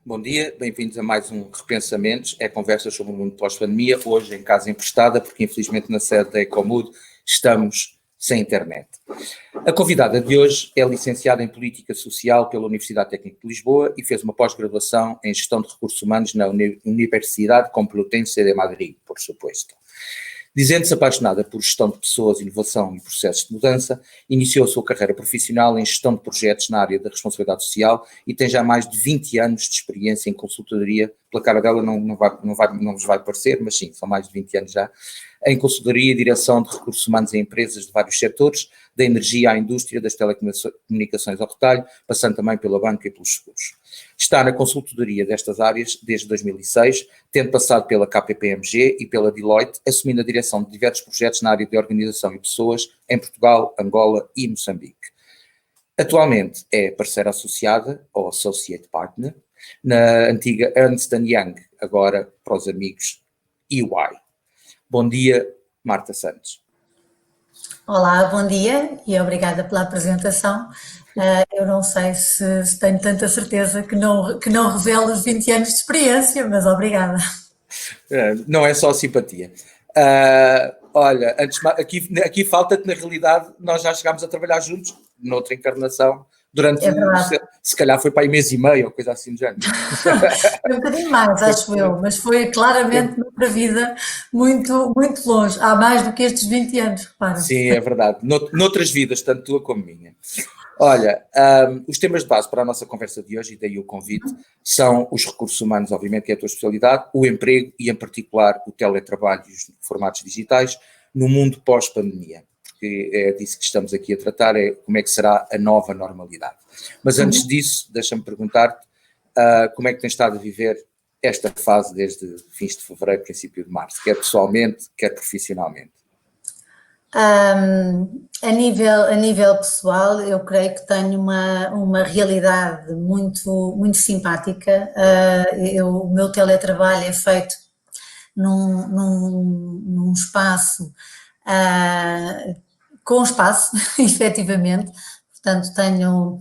Bom dia, bem-vindos a mais um Repensamentos, é conversa sobre o mundo pós-pandemia, hoje em casa emprestada, porque infelizmente na sede da Ecomud estamos sem internet. A convidada de hoje é licenciada em Política Social pela Universidade Técnica de Lisboa e fez uma pós-graduação em Gestão de Recursos Humanos na Universidade Complutense de Madrid, por supuesto. Dizendo-se apaixonada por gestão de pessoas, inovação e processos de mudança, iniciou a sua carreira profissional em gestão de projetos na área da responsabilidade social e tem já mais de 20 anos de experiência em consultoria. Pela cara dela não vos vai parecer, mas sim, são mais de 20 anos já, em consultoria e direção de recursos humanos em empresas de vários setores, da energia à indústria, das telecomunicações ao retalho, passando também pela banca e pelos seguros. Está na consultoria destas áreas desde 2006, tendo passado pela KPMG e pela Deloitte, assumindo a direção de diversos projetos na área de organização e pessoas em Portugal, Angola e Moçambique. Atualmente é parceira associada, ou Associate Partner, na antiga Ernst & Young, agora para os amigos EY. Bom dia, Marta Santos. Olá, bom dia e obrigada pela apresentação. Eu não sei se tenho tanta certeza que não revelo os 20 anos de experiência, mas obrigada. Não é só simpatia. Olha, aqui falta que na realidade nós já chegámos a trabalhar juntos, noutra encarnação, durante, se calhar foi para aí mês e meio, ou coisa assim do género. Foi um bocadinho mais, acho eu, mas foi claramente noutra vida muito, muito longe, há mais do que estes 20 anos, repara. Sim, é verdade, noutras vidas, tanto tua como minha. Olha, os temas de base para a nossa conversa de hoje, e daí o convite, são os recursos humanos, obviamente, que é a tua especialidade, o emprego e, em particular, o teletrabalho e os formatos digitais no mundo pós-pandemia, porque é disso que estamos aqui a tratar, é como é que será a nova normalidade. Mas antes disso, deixa-me perguntar-te como é que tens estado a viver esta fase desde fins de fevereiro, princípio de março, quer pessoalmente, quer profissionalmente. A nível pessoal, eu creio que tenho uma realidade muito, muito simpática. O meu teletrabalho é feito num espaço, com espaço, efetivamente. Portanto, tenho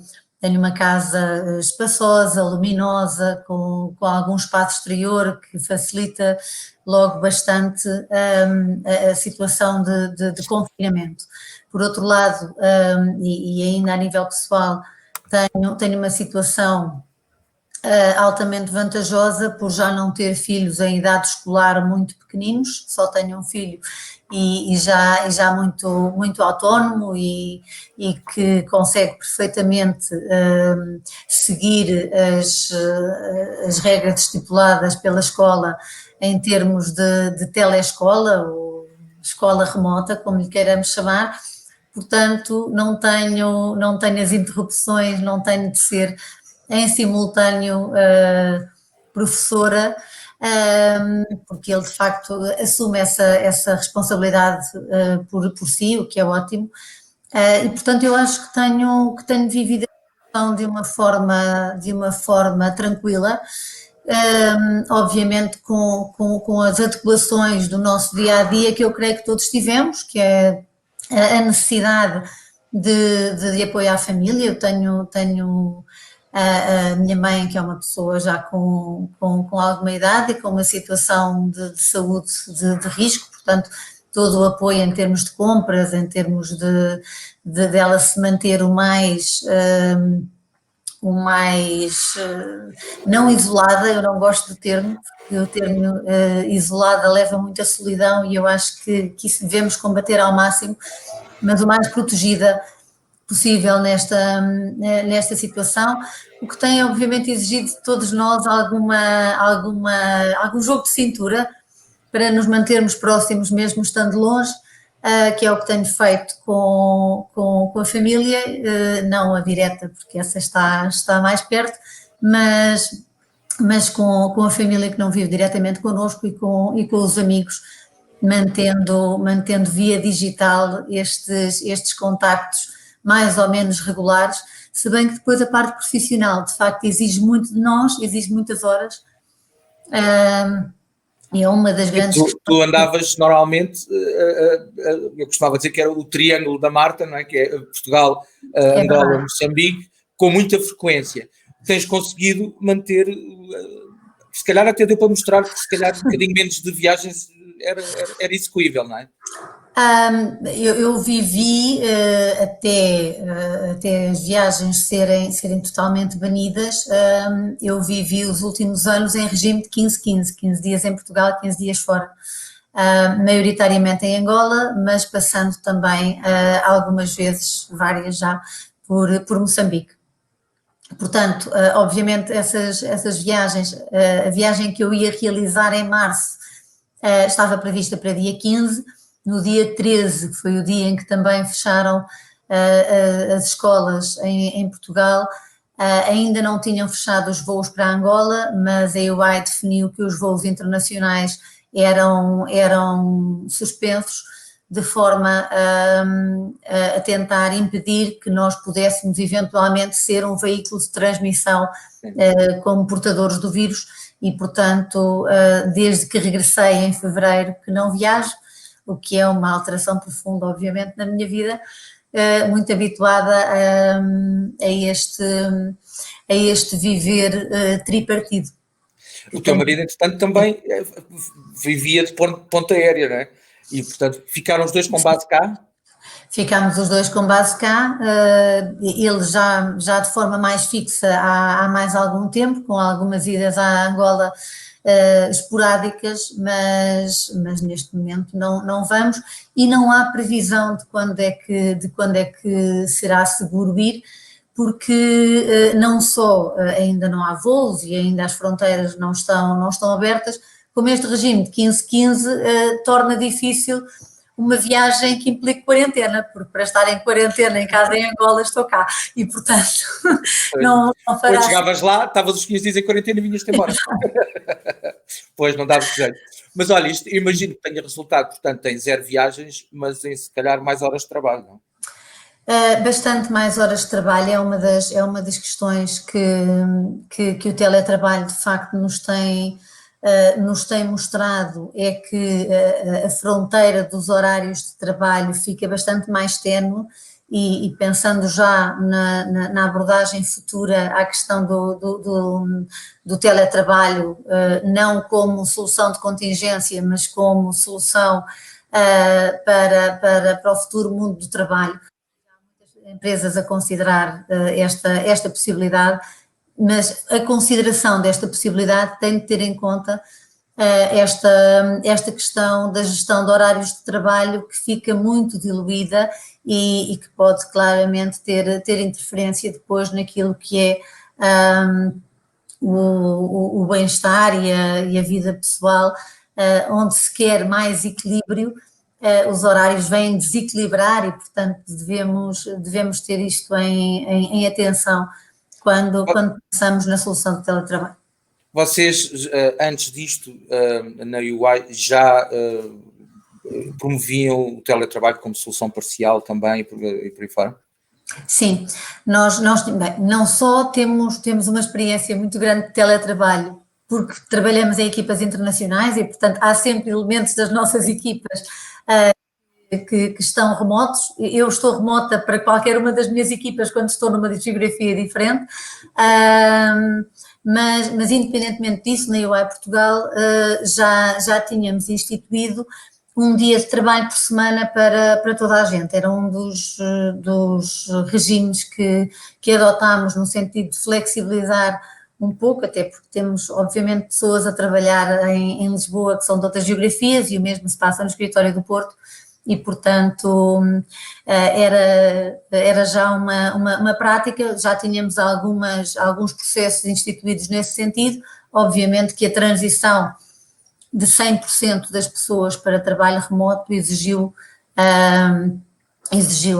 uma casa espaçosa, luminosa, com algum espaço exterior que facilita logo bastante a situação de confinamento. Por outro lado, e ainda a nível pessoal, tenho uma situação altamente vantajosa por já não ter filhos em idade escolar muito pequeninos, só tenho um filho e já muito, muito autónomo e que consegue perfeitamente seguir as regras estipuladas pela escola em termos de telescola ou escola remota, como lhe queiramos chamar. Portanto, não tenho as interrupções, não tenho de ser em simultâneo professora, porque ele de facto assume essa responsabilidade por si, o que é ótimo, e portanto eu acho que tenho vivido a situação de uma forma tranquila, obviamente com as adequações do nosso dia-a-dia que eu creio que todos tivemos, que é a necessidade de apoio à família. Eu tenho a minha mãe, que é uma pessoa já com alguma idade e com uma situação de saúde de risco, portanto, todo o apoio em termos de compras, em termos de dela se manter o mais não isolada. Eu não gosto do termo, porque o termo isolada leva muita solidão e eu acho que isso devemos combater ao máximo, mas o mais protegida possível nesta situação, o que tem obviamente exigido de todos nós algum jogo de cintura para nos mantermos próximos mesmo estando longe, que é o que tenho feito com a família, não a direta, porque essa está mais perto, mas com a família que não vive diretamente connosco e com os amigos, mantendo via digital estes contactos mais ou menos regulares, se bem que depois a parte profissional de facto exige muito de nós, exige muitas horas, e é uma das grandes... Tu andavas normalmente, eu costumava dizer que era o triângulo da Marta, não é? Que é Portugal, Angola, Moçambique, com muita frequência. tens conseguido manter, se calhar até deu para mostrar que se calhar um bocadinho menos de viagens era execuível, não é? Eu vivi até as viagens serem totalmente banidas, eu vivi os últimos anos em regime de 15-15, 15 dias em Portugal, 15 dias fora, maioritariamente em Angola, mas passando também algumas vezes, várias já, por Moçambique. Portanto, obviamente essas viagens, a viagem que eu ia realizar em março estava prevista para dia 15, no dia 13, que foi o dia em que também fecharam as escolas em Portugal, ainda não tinham fechado os voos para Angola, mas a EUAI definiu que os voos internacionais eram suspensos, de forma a tentar impedir que nós pudéssemos eventualmente ser um veículo de transmissão como portadores do vírus e, portanto, desde que regressei em fevereiro que não viajo, o que é uma alteração profunda, obviamente, na minha vida, muito habituada a este viver tripartido. O teu marido, entretanto, também vivia de ponta aérea, não é? E, portanto, ficaram os dois com base cá? Ficámos os dois com base cá, ele já de forma mais fixa há mais algum tempo, com algumas idas à Angola esporádicas, mas neste momento não vamos e não há previsão de quando é que será seguro ir, porque não só ainda não há voos e ainda as fronteiras não estão abertas, como este regime de 15-15 torna difícil uma viagem que implique quarentena, porque para estar em quarentena em casa em Angola estou cá e, portanto, não fará. Quando chegavas lá, estavas os 15 dias em quarentena e vinhas-te embora. Pois, não dava jeito. Mas olha, isto, imagino que tenha resultado, portanto, em 0 viagens, mas em se calhar mais horas de trabalho, não? Bastante mais horas de trabalho, é uma das questões que o teletrabalho de facto nos tem mostrado, é que a fronteira dos horários de trabalho fica bastante mais ténue e pensando já na abordagem futura à questão do teletrabalho, não como solução de contingência, mas como solução para o futuro mundo do trabalho. Empresas a considerar esta possibilidade, mas a consideração desta possibilidade tem de ter em conta esta questão da gestão de horários de trabalho, que fica muito diluída e que pode claramente ter interferência depois naquilo que é o bem-estar e a vida pessoal, onde se quer mais equilíbrio. Os horários vêm desequilibrar e, portanto, devemos ter isto em atenção quando pensamos na solução do teletrabalho. Vocês, antes disto, na UI, já promoviam o teletrabalho como solução parcial também e por aí fora? Sim, nós não só temos uma experiência muito grande de teletrabalho, porque trabalhamos em equipas internacionais e, portanto, há sempre elementos das nossas equipas que estão remotos. Eu estou remota para qualquer uma das minhas equipas quando estou numa geografia diferente, mas independentemente disso, na UI Portugal já tínhamos instituído um dia de trabalho por semana para toda a gente. Era um dos regimes que adotámos no sentido de flexibilizar um pouco, até porque temos, obviamente, pessoas a trabalhar em Lisboa que são de outras geografias e o mesmo se passa no escritório do Porto e, portanto, era já uma prática, já tínhamos alguns processos instituídos nesse sentido. Obviamente que a transição de 100% das pessoas para trabalho remoto exigiu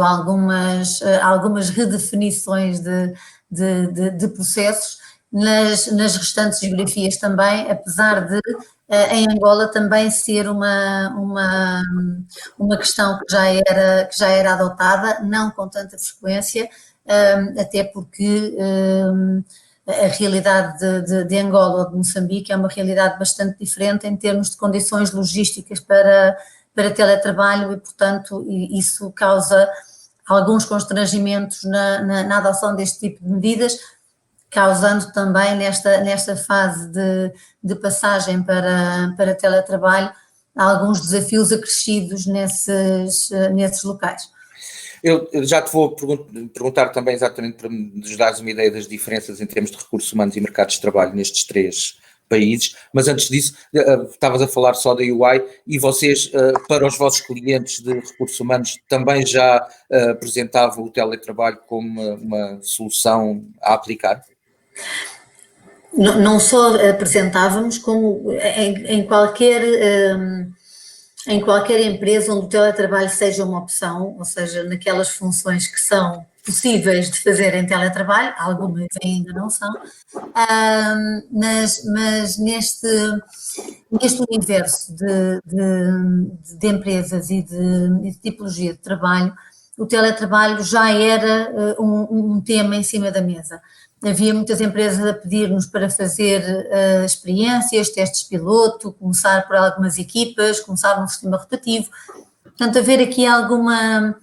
algumas redefinições de processos nas restantes geografias também, apesar de em Angola também ser uma questão que já era adotada, não com tanta frequência, até porque a realidade de Angola ou de Moçambique é uma realidade bastante diferente em termos de condições logísticas para teletrabalho e, portanto, isso causa alguns constrangimentos na adoção deste tipo de medidas. causando também nesta fase de passagem para teletrabalho alguns desafios acrescidos nesses locais. Eu já te vou perguntar também exatamente para nos dares uma ideia das diferenças em termos de recursos humanos e mercados de trabalho nestes 3 países, mas antes disso, estavas a falar só da UI e vocês, para os vossos clientes de recursos humanos, também já apresentavam o teletrabalho como uma solução a aplicar? Não só apresentávamos, como em qualquer empresa onde o teletrabalho seja uma opção, ou seja, naquelas funções que são possíveis de fazer em teletrabalho, algumas ainda não são, mas neste universo de empresas e de tipologia de trabalho, o teletrabalho já era um tema em cima da mesa. Havia muitas empresas a pedir-nos para fazer experiências, testes piloto, começar por algumas equipas, começar num sistema rotativo. Portanto, haver aqui alguma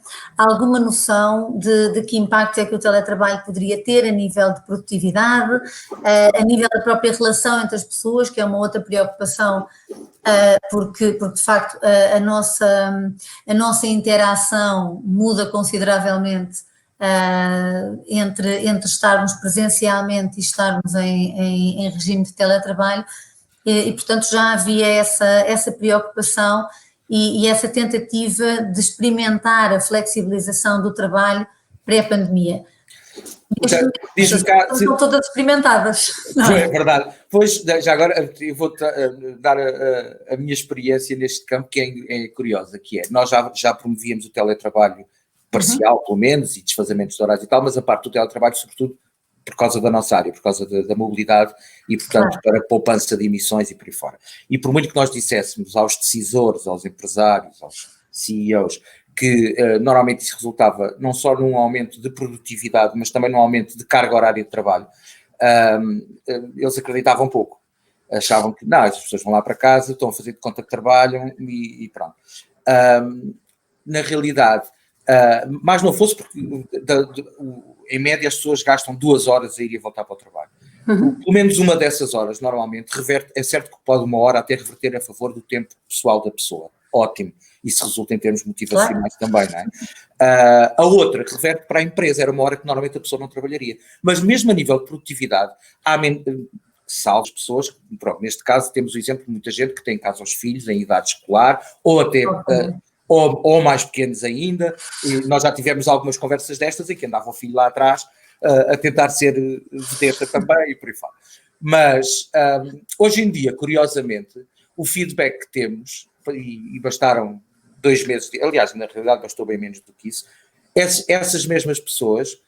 noção de que impacto é que o teletrabalho poderia ter a nível de produtividade, a nível da própria relação entre as pessoas, que é uma outra preocupação, porque de facto a nossa interação muda consideravelmente entre estarmos presencialmente e estarmos em regime de teletrabalho, e portanto já havia essa preocupação e essa tentativa de experimentar a flexibilização do trabalho pré-pandemia. Estão todas experimentadas. Não é verdade. Pois, já agora eu vou dar a minha experiência neste campo, que é curiosa, que é, nós já promovíamos o teletrabalho parcial, pelo menos, e desfazamentos de horários e tal, mas a parte do teletrabalho, sobretudo, por causa da nossa área, por causa da mobilidade e, portanto, para a poupança de emissões e por aí fora. E por muito que nós disséssemos aos decisores, aos empresários, aos CEOs, que normalmente isso resultava não só num aumento de produtividade, mas também num aumento de carga horária de trabalho, eles acreditavam pouco. Achavam que, não, as pessoas vão lá para casa, estão a fazer de conta que trabalham e pronto. Na realidade, mas não fosse porque em média as pessoas gastam 2 horas a ir e voltar para o trabalho. Pelo menos uma dessas horas normalmente reverte, é certo que pode uma hora até reverter a favor do tempo pessoal da pessoa, ótimo, isso resulta em termos motivacionais também, não é? A outra reverte para a empresa, era uma hora que normalmente a pessoa não trabalharia, mas mesmo a nível de produtividade, há salvo pessoas, pronto, neste caso temos o exemplo de muita gente que tem em casa os filhos em idade escolar, ou até... Ou mais pequenos ainda, e nós já tivemos algumas conversas destas em que andava o filho lá atrás a tentar ser vedeta também e por aí fora. Mas hoje em dia, curiosamente, o feedback que temos, e bastaram 2 meses, aliás, na realidade bastou bem menos do que isso, essas mesmas pessoas,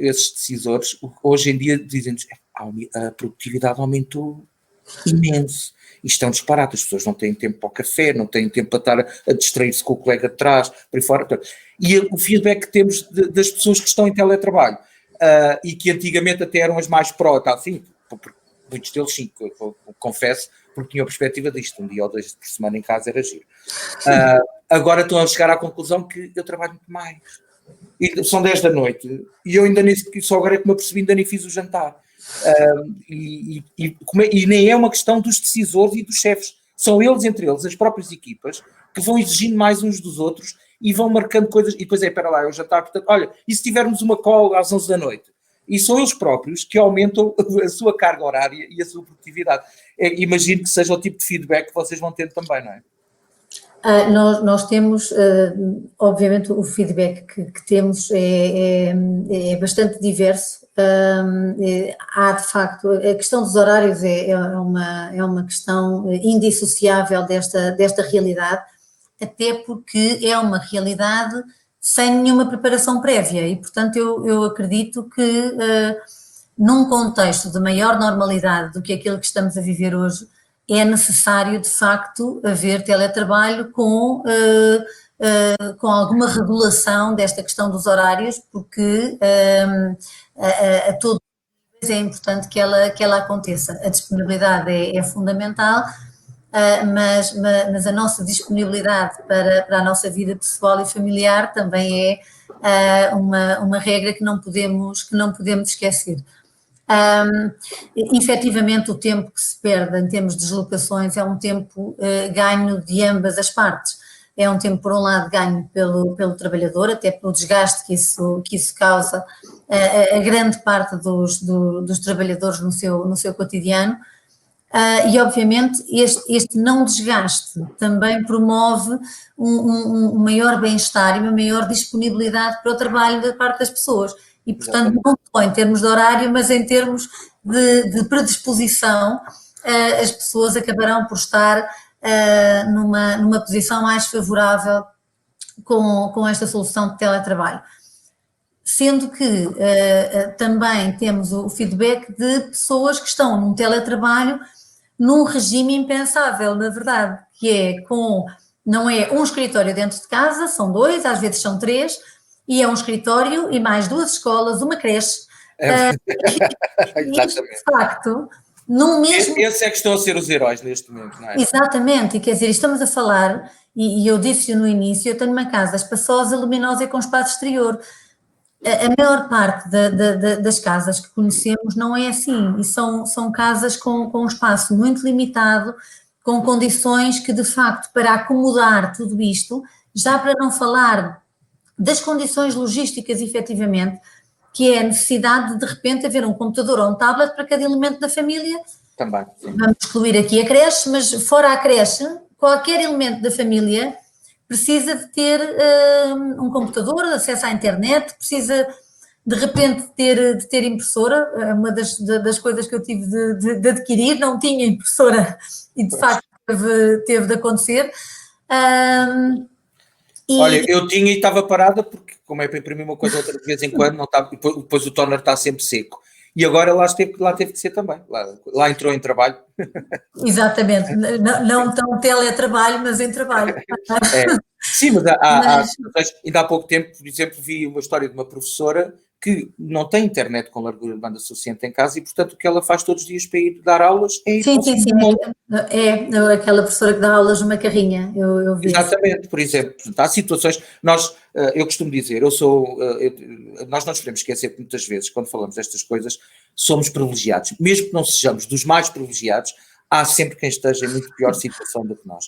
esses decisores, hoje em dia dizem-nos a produtividade aumentou imenso. Isto é um disparate, as pessoas não têm tempo para o café, não têm tempo para estar a distrair-se com o colega de trás, por aí fora. E o feedback que temos das pessoas que estão em teletrabalho, e que antigamente até eram as mais pró, tá, assim, muitos deles sim, confesso, porque tinham a perspectiva disto, 1 dia ou 2 por semana em casa era giro. Agora estão a chegar à conclusão que eu trabalho muito mais. E são 10 da noite, e eu ainda nem, só agora é que me apercebi, ainda nem fiz o jantar. E nem é uma questão dos decisores e dos chefes, são eles entre eles, as próprias equipas, que vão exigindo mais uns dos outros e vão marcando coisas, e depois espera lá, eu já está, portanto, olha, e se tivermos uma call às 11 da noite? E são eles próprios que aumentam a sua carga horária e a sua produtividade. Imagino que seja o tipo de feedback que vocês vão ter também, não é? Nós temos, obviamente, o feedback que temos é bastante diverso. Há, de facto, a questão dos horários é uma questão indissociável desta realidade, até porque é uma realidade sem nenhuma preparação prévia e, portanto, eu acredito que num contexto de maior normalidade do que aquele que estamos a viver hoje, é necessário, de facto, haver teletrabalho com alguma regulação desta questão dos horários, porque a todos é importante que ela aconteça. A disponibilidade é fundamental, mas a nossa disponibilidade para a nossa vida pessoal e familiar também é uma regra que não podemos esquecer. Efetivamente, o tempo que se perde em termos de deslocações é um tempo ganho de ambas as partes. É um tempo, por um lado, ganho pelo trabalhador, até pelo desgaste que isso causa a grande parte dos trabalhadores no seu cotidiano. E, obviamente, este não desgaste também promove um maior bem-estar e uma maior disponibilidade para o trabalho da parte das pessoas. E, portanto, não só em termos de horário, mas em termos de predisposição, as pessoas acabarão por estar numa posição mais favorável com esta solução de teletrabalho. Sendo que também temos o feedback de pessoas que estão num teletrabalho num regime impensável, na verdade, que é não é um escritório dentro de casa, são 2, às vezes são 3, e é um escritório e mais 2 escolas, uma creche. Exatamente. De facto, num mesmo... Esses é que estão a ser os heróis neste momento, não é? Exatamente, e quer dizer, estamos a falar, e eu disse no início, eu tenho uma casa espaçosa, luminosa e com espaço exterior. A maior parte das casas que conhecemos não é assim, e são casas com um espaço muito limitado, com condições que, de facto, para acomodar tudo isto, já para não falar das condições logísticas, efetivamente, que é a necessidade de repente haver um computador ou um tablet para cada elemento da família. Também, sim. Vamos excluir aqui a creche, mas fora a creche, qualquer elemento da família precisa de ter um computador, acesso à internet, precisa de repente de ter impressora. Uma das coisas que eu tive de adquirir, não tinha impressora e de facto teve de acontecer. Olha, eu tinha e estava parada porque, como é para imprimir uma coisa ou outra de vez em quando, não está, depois o toner está sempre seco. E agora lá teve que ser também. Lá entrou em trabalho. Exatamente, não tão teletrabalho, mas em trabalho. Sim, mas ainda há pouco tempo, por exemplo, vi uma história de uma professora que não tem internet com largura de banda suficiente em casa e, portanto, o que ela faz todos os dias para ir dar aulas é ir sim, é aquela professora que dá aulas numa carrinha, eu vi. Exatamente, por exemplo, há situações, eu costumo dizer, nós não nos podemos esquecer que muitas vezes, quando falamos destas coisas, somos privilegiados, mesmo que não sejamos dos mais privilegiados, há sempre quem esteja em muito pior situação do que nós.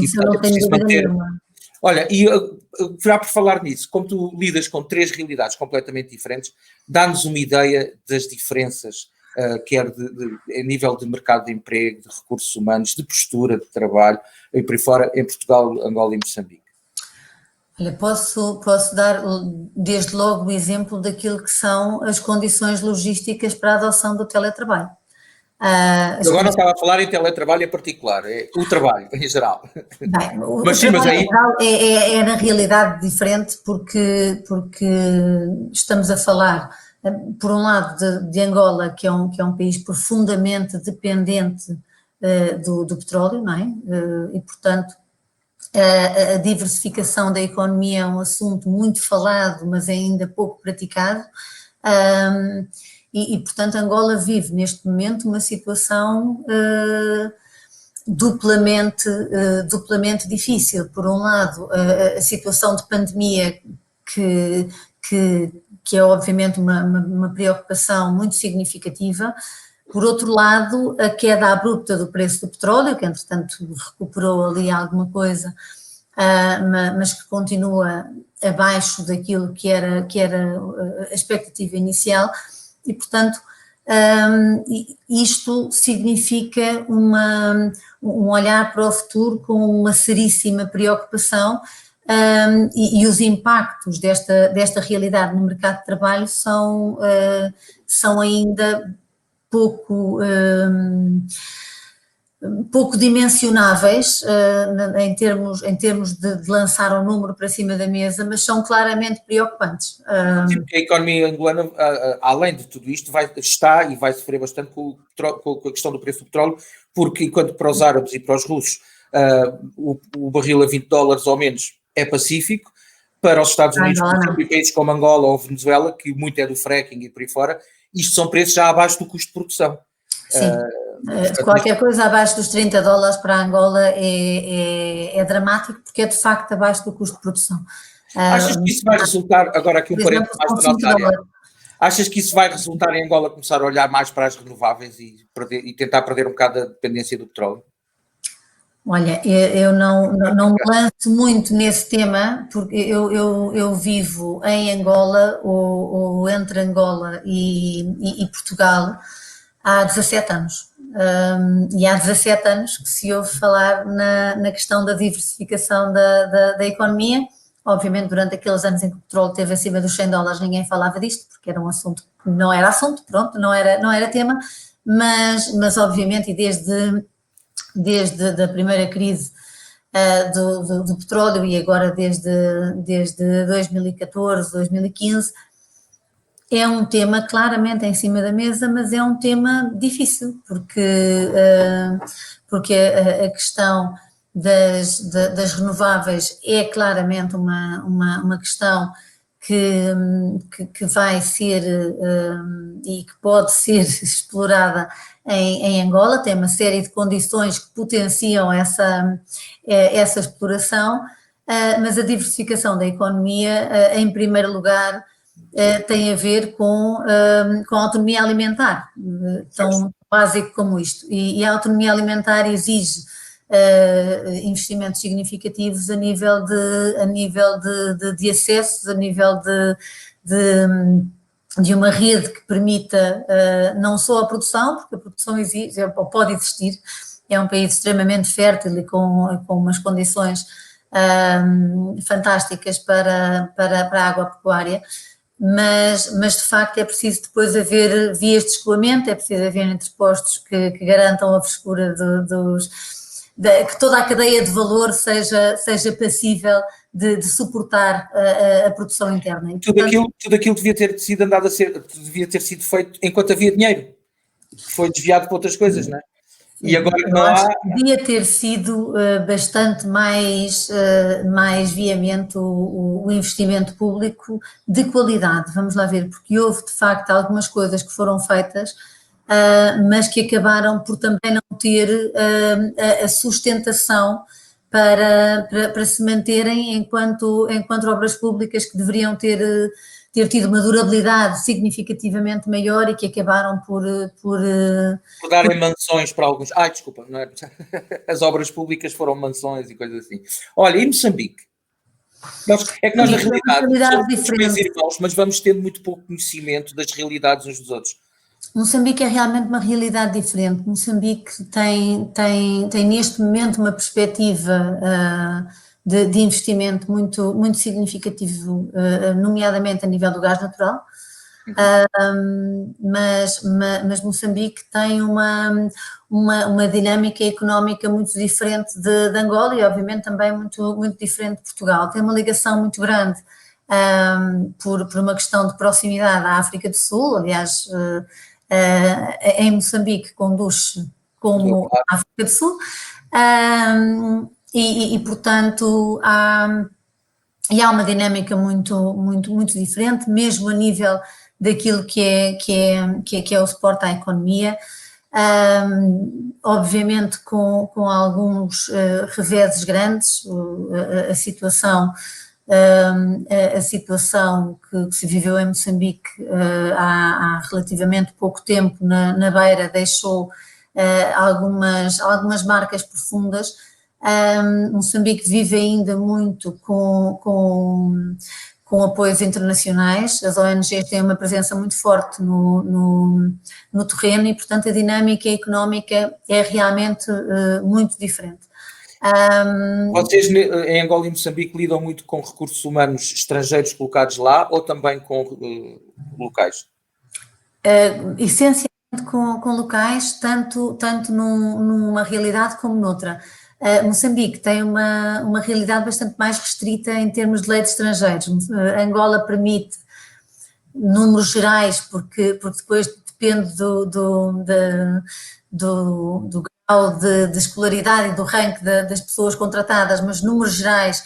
Isso eu não tenho dúvida nenhuma. Olha, e já por falar nisso, como tu lidas com 3 realidades completamente diferentes, dá-nos uma ideia das diferenças, quer a nível de mercado de emprego, de recursos humanos, de postura de trabalho, e por aí fora, em Portugal, Angola e Moçambique. Olha, posso dar desde logo o exemplo daquilo que são as condições logísticas para a adoção do teletrabalho. Agora não estava a falar em teletrabalho em particular, é o trabalho em geral. Bem, o trabalho em geral é na realidade diferente porque estamos a falar, por um lado, de Angola, que é um país profundamente dependente do petróleo, não é? E, portanto, a diversificação da economia é um assunto muito falado, mas ainda pouco praticado. E, portanto, Angola vive neste momento uma situação duplamente difícil. Por um lado, a situação de pandemia que é obviamente uma preocupação muito significativa. Por outro lado, a queda abrupta do preço do petróleo, que entretanto recuperou ali alguma coisa, mas que continua abaixo daquilo que era a expectativa inicial. E, portanto, isto significa um olhar para o futuro com uma seríssima preocupação, e os impactos desta realidade no mercado de trabalho são ainda pouco dimensionáveis em termos de lançar um número para cima da mesa, mas são claramente preocupantes. Sim, porque a economia angolana, além de tudo isto, está e vai sofrer bastante com a questão do preço do petróleo, porque enquanto para os árabes e para os russos o barril a $20 ou menos é pacífico, para os Estados Unidos, por exemplo, e países como Angola ou Venezuela, que muito é do fracking e por aí fora, isto são preços já abaixo do custo de produção. Sim, qualquer coisa abaixo dos $30 para Angola é dramático, porque é de facto abaixo do custo de produção. Achas que isso vai resultar, agora aqui um parênteses mais da nossa área, Achas que isso vai resultar em Angola começar a olhar mais para as renováveis e tentar perder um bocado a dependência do petróleo? Olha, eu não me lanço muito nesse tema, porque eu vivo em Angola, ou entre Angola e Portugal, há 17 anos. E há 17 anos que se ouve falar na questão da diversificação da economia. Obviamente, durante aqueles anos em que o petróleo esteve acima dos $100, ninguém falava disto, porque era um assunto que não era assunto, pronto, não era tema, mas obviamente, e desde a primeira crise do petróleo e agora desde 2014, 2015, é um tema claramente em cima da mesa, mas é um tema difícil, porque a questão das renováveis é claramente uma questão que vai ser e que pode ser explorada em Angola. Tem uma série de condições que potenciam essa exploração, mas a diversificação da economia, em primeiro lugar, tem a ver com a autonomia alimentar, tão básico como isto. E a autonomia alimentar exige investimentos significativos a nível de acessos, a nível de uma rede que permita não só a produção, porque a produção existe, ou pode existir, é um país extremamente fértil e com umas condições fantásticas para a agropecuária, mas de facto é preciso depois haver vias de escoamento, é preciso haver entrepostos que garantam a frescura que toda a cadeia de valor seja passível de suportar a produção interna. E, portanto, tudo aquilo devia ter sido feito enquanto havia dinheiro, que foi desviado para outras coisas, não é? E agora que não há... Devia ter sido bastante mais veemente o investimento público de qualidade, vamos lá ver, porque houve de facto algumas coisas que foram feitas, mas que acabaram por também não ter a sustentação para se manterem enquanto obras públicas que deveriam ter tido uma durabilidade significativamente maior e que acabaram por darem mansões para alguns... desculpa, não é? As obras públicas foram mansões e coisas assim. Olha, e Moçambique? Nós na realidade somos bem irmãos, mas vamos tendo muito pouco conhecimento das realidades uns dos outros. Moçambique é realmente uma realidade diferente. Moçambique tem neste momento uma perspectiva de investimento muito significativo, nomeadamente a nível do gás natural, mas Moçambique tem uma dinâmica económica muito diferente de Angola e obviamente também muito diferente de Portugal. Tem uma ligação muito grande por uma questão de proximidade à África do Sul. Aliás, em Moçambique conduz como a África do Sul, e portanto há uma dinâmica muito diferente, mesmo a nível daquilo que é o suporte à economia, obviamente com alguns reveses grandes. A situação que se viveu em Moçambique há relativamente pouco tempo na Beira deixou algumas marcas profundas. Moçambique vive ainda muito com apoios internacionais. As ONGs têm uma presença muito forte no terreno e, portanto, a dinâmica económica é realmente muito diferente. Vocês em Angola e Moçambique lidam muito com recursos humanos estrangeiros colocados lá ou também com locais? Essencialmente com locais, tanto numa realidade como noutra. Moçambique tem uma realidade bastante mais restrita em termos de lei de estrangeiros. Angola permite números gerais, porque depois depende do grau de escolaridade e do ranking das pessoas contratadas, mas números gerais,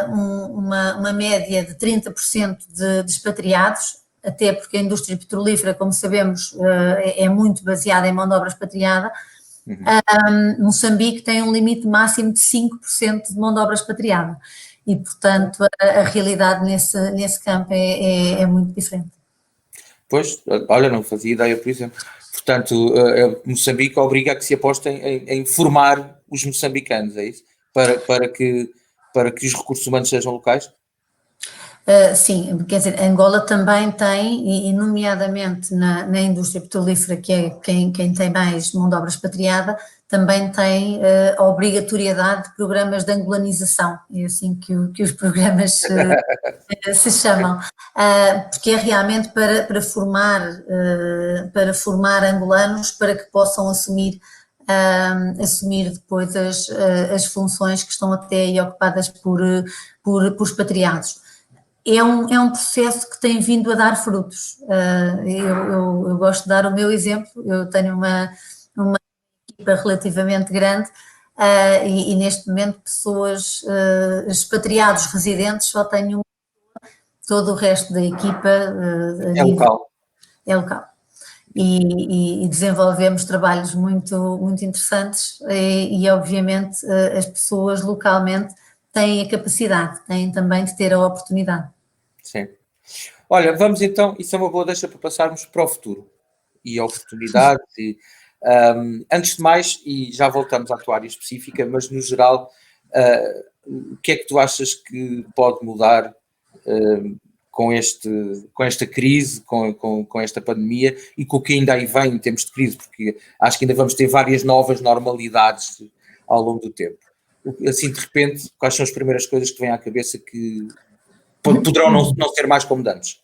uma média de 30% de expatriados, até porque a indústria petrolífera, como sabemos, é muito baseada em mão de obra expatriada. Moçambique tem um limite máximo de 5% de mão de obra expatriada e, portanto, a realidade nesse campo é muito diferente. Pois, olha, não fazia ideia, por exemplo. Portanto, Moçambique obriga a que se apostem em formar os moçambicanos, é isso? Para que os recursos humanos sejam locais? Sim, quer dizer, Angola também tem, e nomeadamente na indústria petrolífera, que é quem tem mais mão de obra expatriada, também tem a obrigatoriedade de programas de angolanização, é assim que os programas se chamam, porque é realmente para formar angolanos para que possam assumir depois as funções que estão até aí ocupadas por expatriados. É um processo que tem vindo a dar frutos. Eu gosto de dar o meu exemplo, eu tenho uma equipa relativamente grande e neste momento pessoas, expatriados residentes, só tenho todo o resto da equipa É local. é local. E desenvolvemos trabalhos muito interessantes e obviamente as pessoas localmente têm a capacidade, têm também de ter a oportunidade. Sim. Olha, vamos então, isso é uma boa deixa para passarmos para o futuro e oportunidades e antes de mais, e já voltamos à tua área específica, mas no geral, o que é que tu achas que pode mudar com esta crise, com esta pandemia e com o que ainda aí vem em termos de crise, porque acho que ainda vamos ter várias novas normalidades ao longo do tempo. Assim, de repente, quais são as primeiras coisas que vêm à cabeça que poderão não ser mais como antes?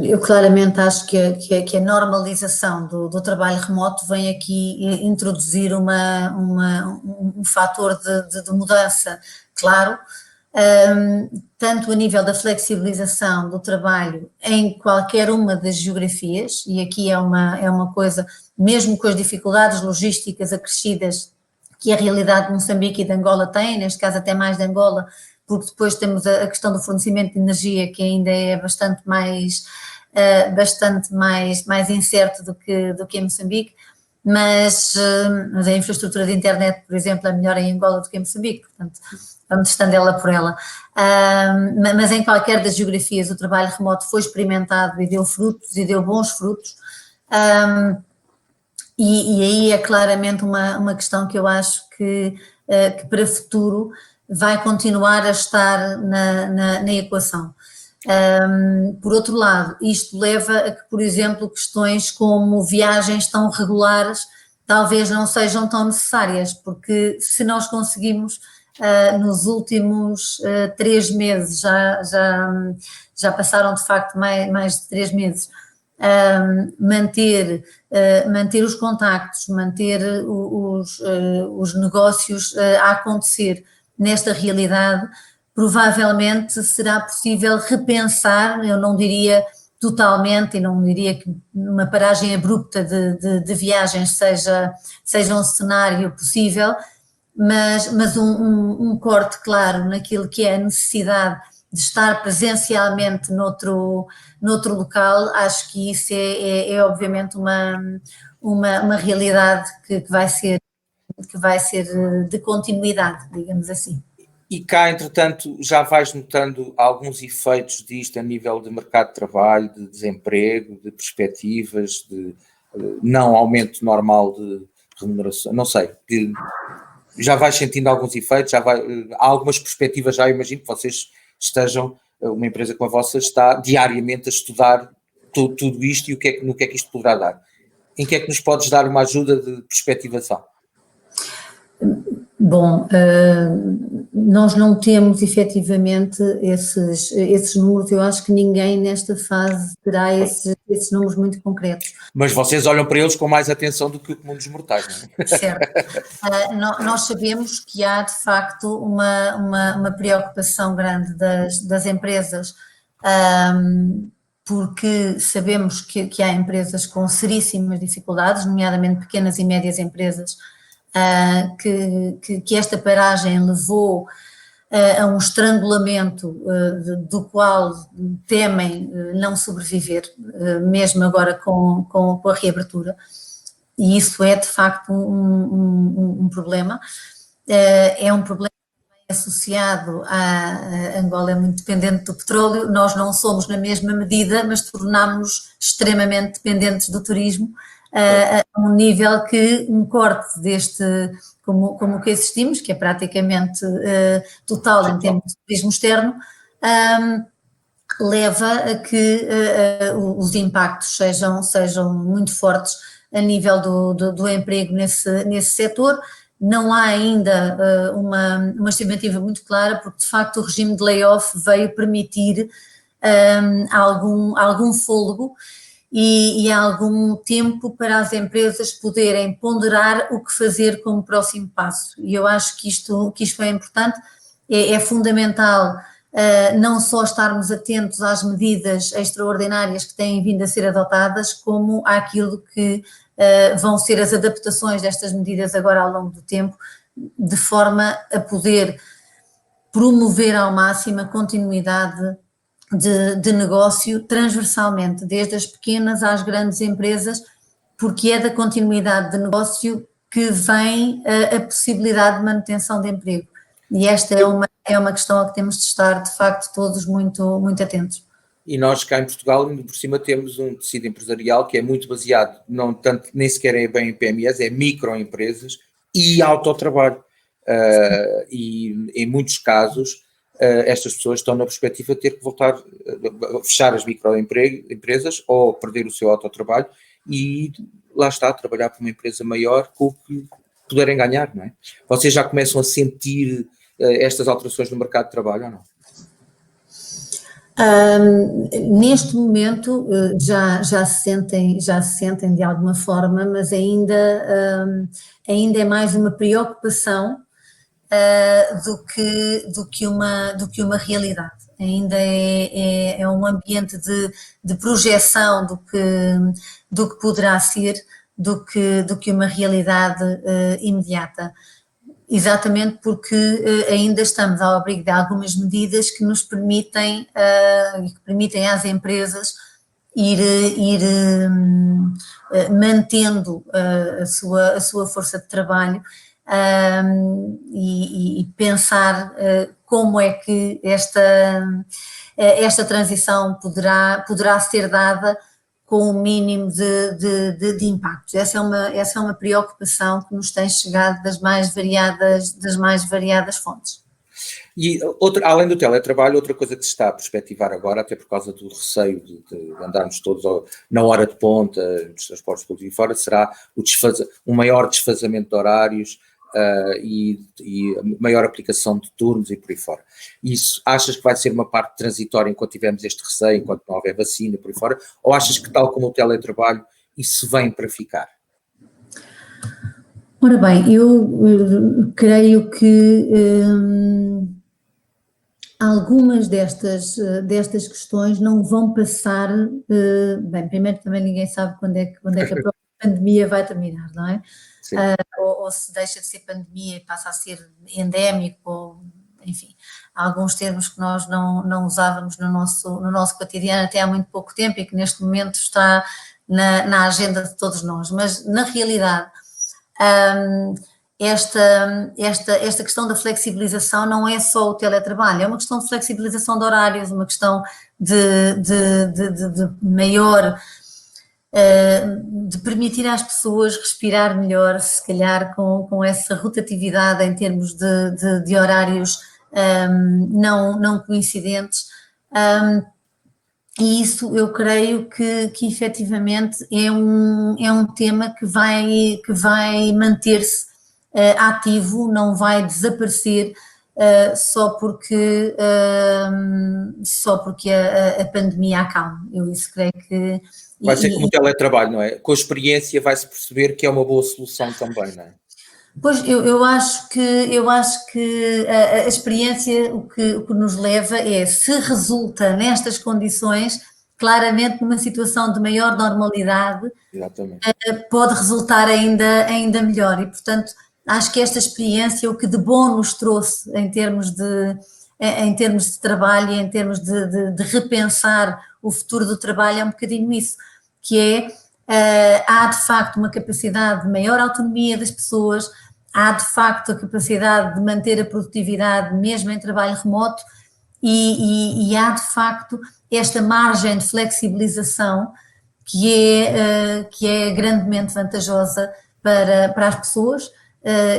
Eu claramente acho que a normalização do trabalho remoto vem aqui introduzir um fator de mudança, claro, tanto a nível da flexibilização do trabalho em qualquer uma das geografias, e aqui é uma coisa, mesmo com as dificuldades logísticas acrescidas que a realidade de Moçambique e de Angola tem, neste caso até mais de Angola, porque depois temos a questão do fornecimento de energia que ainda é bastante mais incerto do que em Moçambique, mas a infraestrutura de internet, por exemplo, é melhor em Angola do que em Moçambique, portanto vamos estando ela por ela. Mas em qualquer das geografias o trabalho remoto foi experimentado e deu frutos e deu bons frutos. E aí é claramente uma questão que eu acho que para o futuro vai continuar a estar na equação. Por outro lado, isto leva a que, por exemplo, questões como viagens tão regulares talvez não sejam tão necessárias, porque se nós conseguimos nos últimos 3 meses, já passaram de facto mais de 3 meses, manter os contactos, manter os negócios a acontecer nesta realidade, provavelmente será possível repensar, eu não diria totalmente, e não diria que uma paragem abrupta de viagens seja um cenário possível, mas um corte claro naquilo que é a necessidade de estar presencialmente noutro local, acho que isso é obviamente uma realidade que vai ser de continuidade, digamos assim. E cá, entretanto, já vais notando alguns efeitos disto a nível de mercado de trabalho, de desemprego, de perspectivas, de não aumento normal de remuneração, não sei, já vais sentindo alguns efeitos, há algumas perspectivas, já imagino que vocês estejam, uma empresa como a vossa está diariamente a estudar tudo isto e no que é que isto poderá dar. Em que é que nos podes dar uma ajuda de perspectivação? Bom, nós não temos efetivamente esses números, eu acho que ninguém nesta fase terá esses números muito concretos. Mas vocês olham para eles com mais atenção do que o comum dos mortais, não é? Certo. Nós sabemos que há de facto uma preocupação grande das empresas, porque sabemos que há empresas com seríssimas dificuldades, nomeadamente pequenas e médias empresas, que esta paragem levou a um estrangulamento do qual temem não sobreviver, mesmo agora com a reabertura. E isso é de facto um problema. É um problema associado a Angola é muito dependente do petróleo, nós não somos na mesma medida, mas tornámos-nos extremamente dependentes do turismo, a um nível que um corte deste, como o que assistimos, que é praticamente total em termos de turismo externo, leva a que os impactos sejam muito fortes a nível do emprego nesse setor. Não há ainda uma estimativa muito clara, porque de facto o regime de layoff veio permitir algum fôlego e algum tempo para as empresas poderem ponderar o que fazer como próximo passo. E eu acho que isto é importante, é fundamental não só estarmos atentos às medidas extraordinárias que têm vindo a ser adotadas, como àquilo que vão ser as adaptações destas medidas agora ao longo do tempo, de forma a poder promover ao máximo a continuidade de negócio transversalmente, desde as pequenas às grandes empresas, porque é da continuidade de negócio que vem a possibilidade de manutenção de emprego. E esta é uma questão a que temos de estar, de facto, todos muito, muito atentos. E nós cá em Portugal, por cima, temos um tecido empresarial que é muito baseado, não tanto, nem sequer é bem em PMEs, é microempresas e autotrabalho. E em muitos casos, estas pessoas estão na perspectiva de ter que voltar a fechar as microempresas ou perder o seu autotrabalho e lá está, trabalhar para uma empresa maior com o que puderem ganhar, não é? Vocês já começam a sentir estas alterações no mercado de trabalho ou não? Neste momento já se sentem de alguma forma, mas ainda é mais uma preocupação do que uma realidade. Ainda é um ambiente de projeção do que poderá ser, do que uma realidade imediata. Exatamente porque ainda estamos ao abrigo de algumas medidas que nos permitem às empresas ir mantendo a sua força de trabalho e pensar como é que esta transição poderá ser dada com o mínimo de impactos. Essa é uma preocupação que nos tem chegado das mais variadas fontes. E além do teletrabalho, outra coisa que se está a perspectivar agora, até por causa do receio de andarmos todos na hora de ponta, nos transportes públicos e fora, será um maior desfazamento de horários e maior aplicação de turnos e por aí fora. Isso, achas que vai ser uma parte transitória enquanto tivermos este receio, enquanto não houver vacina e por aí fora, ou achas que tal como o teletrabalho, isso vem para ficar? Ora bem, eu creio que algumas destas questões não vão passar, bem, primeiro também ninguém sabe quando é que a própria pandemia vai terminar, não é? Ou se deixa de ser pandemia e passa a ser endémico, ou, enfim, há alguns termos que nós não usávamos no nosso cotidiano até há muito pouco tempo e que neste momento está na agenda de todos nós, mas na realidade esta questão da flexibilização não é só o teletrabalho, é uma questão de flexibilização de horários, uma questão de maior, de permitir às pessoas respirar melhor, se calhar com essa rotatividade em termos de horários não coincidentes, e isso eu creio que efetivamente é um tema que vai manter-se ativo, não vai desaparecer só porque a pandemia acalma. Eu isso creio que... Vai ser como o teletrabalho, não é? Com a experiência vai-se perceber que é uma boa solução também, não é? Pois, eu acho que a experiência o que nos leva é, se resulta nestas condições, claramente numa situação de maior normalidade, pode resultar ainda melhor e, portanto, acho que esta experiência, o que de bom nos trouxe em termos de trabalho e em termos de repensar o futuro do trabalho é um bocadinho isso, que há de facto uma capacidade de maior autonomia das pessoas, há de facto a capacidade de manter a produtividade mesmo em trabalho remoto e há de facto esta margem de flexibilização que é grandemente vantajosa para as pessoas,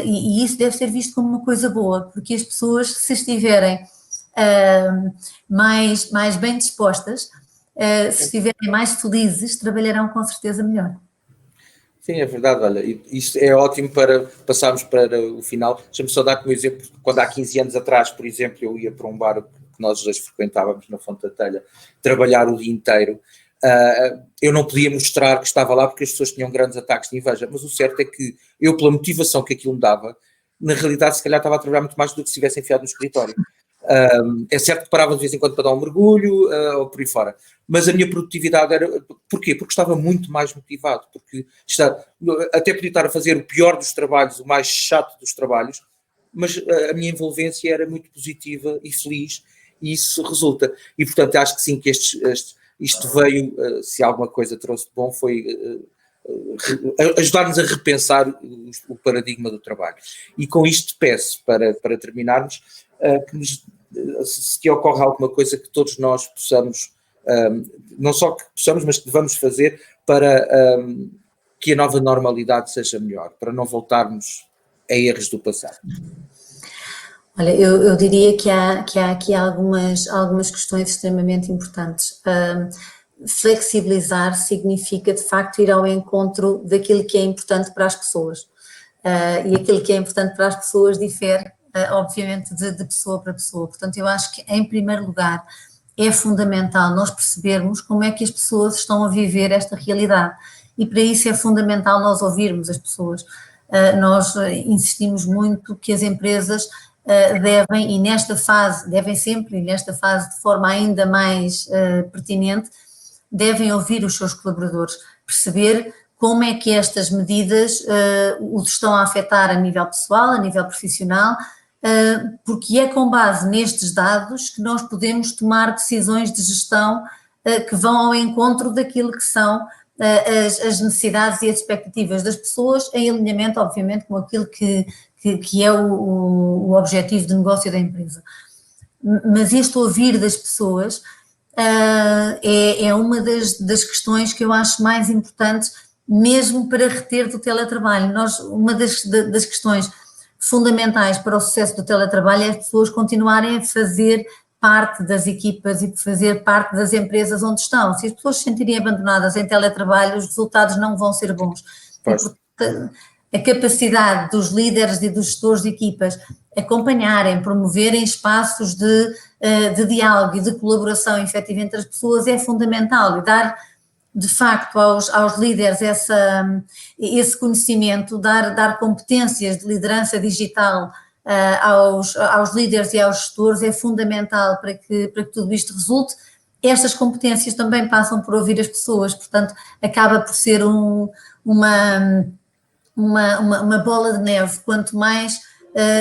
e isso deve ser visto como uma coisa boa, porque as pessoas, se estiverem mais bem dispostas, se estiverem mais felizes, trabalharão com certeza melhor. Sim, é verdade, olha, isto é ótimo para passarmos para o final. Deixa-me só dar como exemplo, quando há 15 anos atrás, por exemplo, eu ia para um bar que nós dois frequentávamos na Fonte da Telha, trabalhar o dia inteiro, eu não podia mostrar que estava lá porque as pessoas tinham grandes ataques de inveja, mas o certo é que eu, pela motivação que aquilo me dava, na realidade se calhar estava a trabalhar muito mais do que se tivesse enfiado no escritório. É certo que parava de vez em quando para dar um mergulho ou por aí fora, mas a minha produtividade era, porquê? Porque estava muito mais motivado, porque até podia estar a fazer o pior dos trabalhos, o mais chato dos trabalhos, mas a minha envolvência era muito positiva e feliz, e isso resulta, e portanto acho que sim, que isto veio, se alguma coisa trouxe de bom, foi ajudar-nos a repensar o paradigma do trabalho. E com isto peço, para terminarmos, se te ocorre alguma coisa que todos nós possamos, não só que possamos, mas que devamos fazer para que a nova normalidade seja melhor, para não voltarmos a erros do passado. Olha, eu diria que há aqui algumas questões extremamente importantes. Flexibilizar significa, de facto, ir ao encontro daquilo que é importante para as pessoas. E aquilo que é importante para as pessoas difere, obviamente, de pessoa para pessoa. Portanto, eu acho que, em primeiro lugar, é fundamental nós percebermos como é que as pessoas estão a viver esta realidade. E para isso é fundamental nós ouvirmos as pessoas. Nós insistimos muito que as empresas devem, e nesta fase, devem sempre, e nesta fase de forma ainda mais pertinente, devem ouvir os seus colaboradores, perceber como é que estas medidas os estão a afetar a nível pessoal, a nível profissional, porque é com base nestes dados que nós podemos tomar decisões de gestão que vão ao encontro daquilo que são as necessidades e as expectativas das pessoas, em alinhamento, obviamente, com aquilo que é o objetivo de negócio da empresa. Mas este ouvir das pessoas é uma das questões que eu acho mais importantes, mesmo para reter do teletrabalho. Uma das questões fundamentais para o sucesso do teletrabalho é as pessoas continuarem a fazer parte das equipas e fazer parte das empresas onde estão. Se as pessoas se sentirem abandonadas em teletrabalho, os resultados não vão ser bons. E, portanto, a capacidade dos líderes e dos gestores de equipas acompanharem, promoverem espaços de diálogo e de colaboração efetiva entre as pessoas é fundamental, e dar de facto aos líderes esse conhecimento, dar competências de liderança digital aos líderes e aos gestores é fundamental para que tudo isto resulte. Estas competências também passam por ouvir as pessoas, portanto acaba por ser uma bola de neve. Quanto mais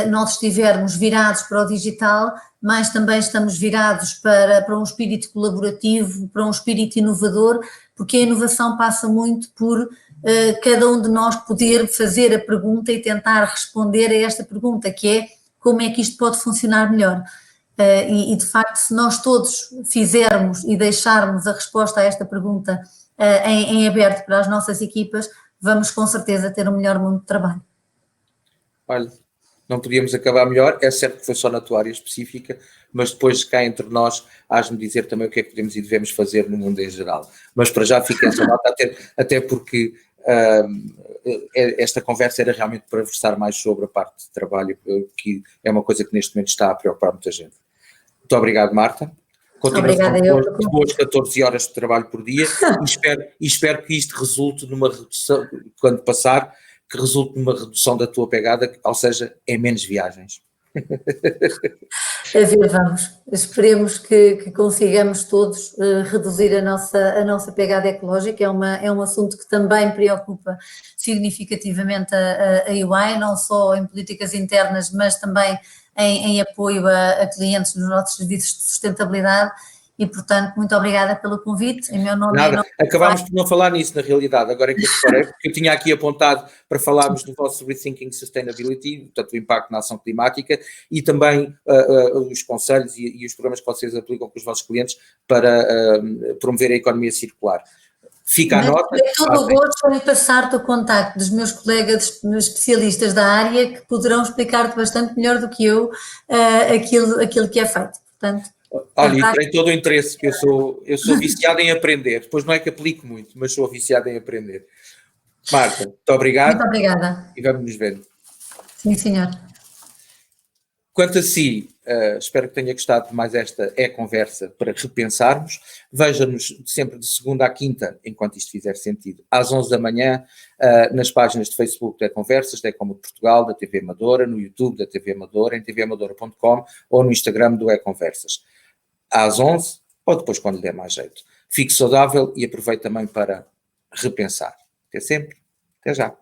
nós estivermos virados para o digital, mais também estamos virados para um espírito colaborativo, para um espírito inovador, porque a inovação passa muito por cada um de nós poder fazer a pergunta e tentar responder a esta pergunta, que é como é que isto pode funcionar melhor. E de facto, se nós todos fizermos e deixarmos a resposta a esta pergunta em aberto para as nossas equipas, vamos com certeza ter um melhor mundo de trabalho. Olha, não podíamos acabar melhor, é certo que foi só na tua área específica, mas depois cá entre nós has-me dizer também o que é que podemos e devemos fazer no mundo em geral. Mas para já fica essa nota, até porque esta conversa era realmente para versar mais sobre a parte de trabalho, que é uma coisa que neste momento está a preocupar muita gente. Muito obrigado, Marta. Continuação de boas 14 horas de trabalho por dia e espero que isto resulte numa redução, quando passar, que resulte numa redução da tua pegada, ou seja, em menos viagens. A ver, vamos. Esperemos que consigamos todos reduzir a nossa pegada ecológica. É um assunto que também preocupa significativamente a EY, não só em políticas internas, mas também em apoio a clientes nos nossos serviços de sustentabilidade. e, portanto, muito obrigada pelo convite. Em meu nome Nada, acabámos por não falar nisso na realidade, agora é que eu reparei, porque eu tinha aqui apontado para falarmos do vosso Rethinking Sustainability, portanto o impacto na ação climática e também os conselhos e os programas que vocês aplicam com os vossos clientes para promover a economia circular. Fica a nota. É todo o gosto em passar-te o contacto dos meus colegas especialistas da área que poderão explicar-te bastante melhor do que eu aquilo que é feito. Portanto, olha, e terei todo o interesse, que eu sou viciado em aprender, depois não é que aplico muito, mas sou viciado em aprender. Marta, muito obrigado. Muito obrigada. E vamos nos ver. Sim, senhor. Quanto a si, espero que tenha gostado de mais esta conversa para repensarmos. Veja-nos sempre de segunda à quinta, enquanto isto fizer sentido, às 11 da manhã, nas páginas de Facebook da Conversas, da Ecomood Portugal, da TV Amadora, no YouTube da TV Amadora, em tvamadora.com ou no Instagram do E-Conversas. Às 11 ou depois quando lhe der mais jeito. Fique saudável e aproveite também para repensar. Até sempre. Até já.